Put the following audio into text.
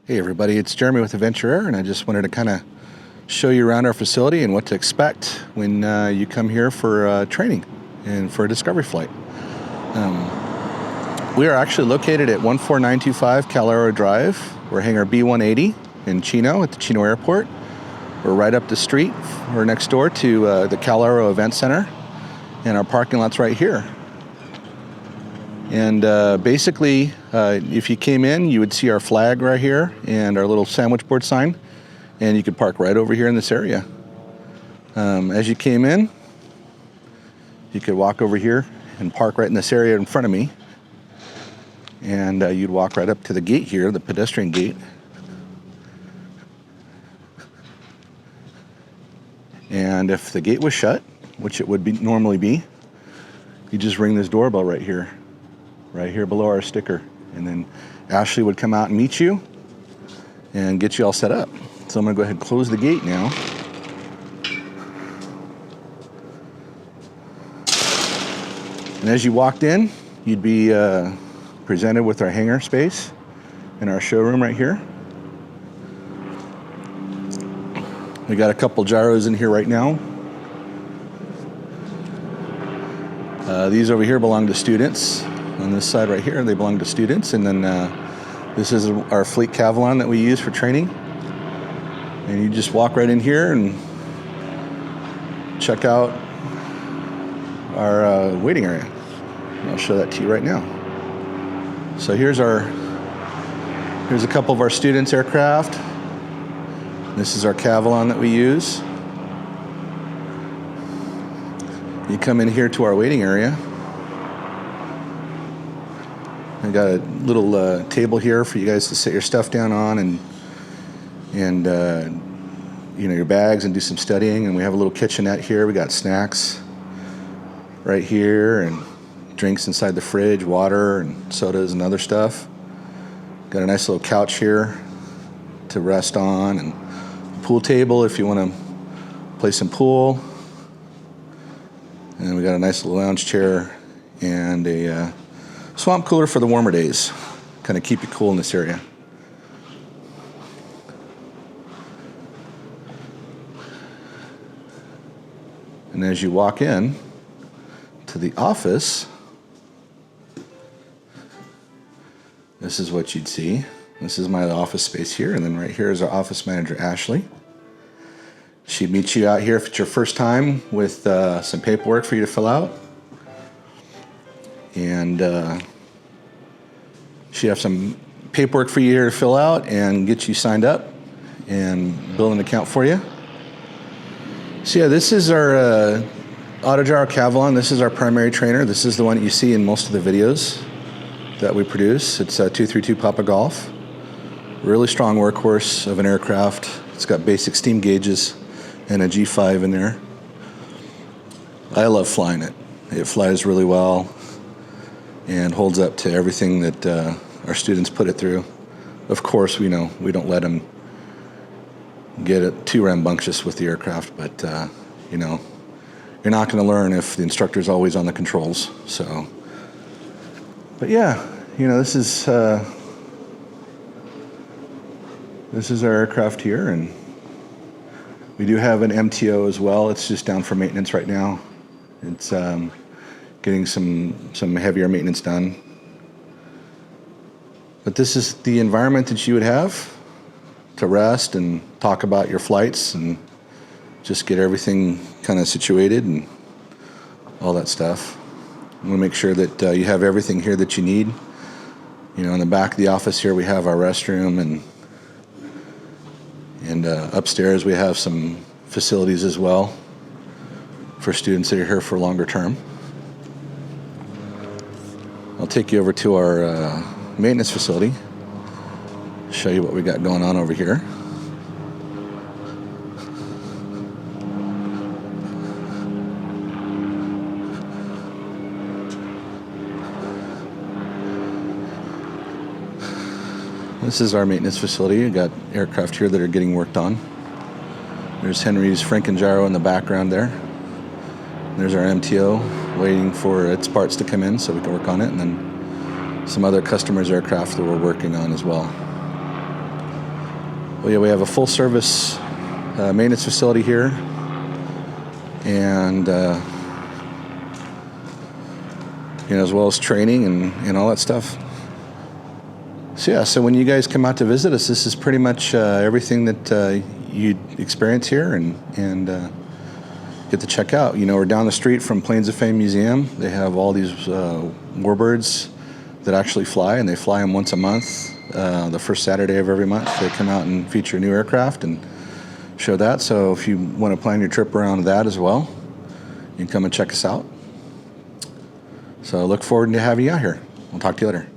Hey everybody, it's Jeremy with Adventure Air, and I just wanted to kind of show you around our facility and what to expect when you come here for training and for a discovery flight. We are actually located at 14925 Calero Drive. We're hangar B180 in Chino at the Chino Airport. We're right up the street. We're next door to the Calero Event Center, and our parking lot's right here. And basically, if you came in, you would see our flag right here and our little sandwich board sign, and you could park right over here in this area. As you came in, you could walk over here and park right in this area in front of me, and you'd walk right up to the gate here, the pedestrian gate. And if the gate was shut, which it would normally be, you just ring this doorbell right here below our sticker, and then Ashley would come out and meet you and get you all set up. So I'm going to go ahead and close the gate now. And as you walked in, you'd be presented with our hangar space and our showroom right here. We got a couple gyros in here right now. These over here belong to students. On this side right here, they belong to students. And then this is our fleet Cavalon that we use for training. And you just walk right in here and check out our waiting area. And I'll show that to you right now. So here's a couple of our students' aircraft. This is our Cavalon that we use. You come in here to our waiting area. I got a little table here for you guys to set your stuff down on and your bags and do some studying. And we have a little kitchenette here. We got snacks right here and drinks inside the fridge, water and sodas and other stuff. Got a nice little couch here to rest on, and a pool table if you want to play some pool. And we got a nice little lounge chair and a swamp cooler for the warmer days. Kind of keep you cool in this area. And as you walk in to the office, this is what you'd see. This is my office space here, and then right here is our office manager, Ashley. She'd meet you out here if it's your first time with some paperwork for you to fill out. And she'd have some paperwork for you here to fill out and get you signed up and build an account for you. So yeah, this is our Autogyro Cavalon. This is our primary trainer. This is the one that you see in most of the videos that we produce. It's a 232 Papa Golf. Really strong workhorse of an aircraft. It's got basic steam gauges and a G5 in there. I love flying it. It flies really well and holds up to everything that our students put it through. Of course, we know we don't let them get it too rambunctious with the aircraft, but you're not going to learn if the instructor's always on the controls. So, but yeah, this is our aircraft here, and we do have an MTO as well. It's just down for maintenance right now. It's getting some heavier maintenance done. But this is the environment that you would have to rest and talk about your flights and just get everything kind of situated and all that stuff. We want to make sure that you have everything here that you need. In the back of the office here we have our restroom, and upstairs we have some facilities as well for students that are here for longer term. I'll take you over to our maintenance facility, show you what we got going on over here. This is our maintenance facility. We've got aircraft here that are getting worked on. There's Henry's Franken-Gyro in the background there. There's our MTO waiting for its parts to come in so we can work on it, and then some other customers' aircraft that we're working on as well. Well, yeah, we have a full service maintenance facility here, and as well as training and all that stuff. So yeah, so when you guys come out to visit us, this is pretty much everything that you'd experience here and get to check out. We're down the street from Planes of Fame Museum. They have all these warbirds that actually fly, and they fly them once a month. The first Saturday of every month, they come out and feature a new aircraft and show that. So if you want to plan your trip around that as well, you can come and check us out. So I look forward to having you out here. We'll talk to you later.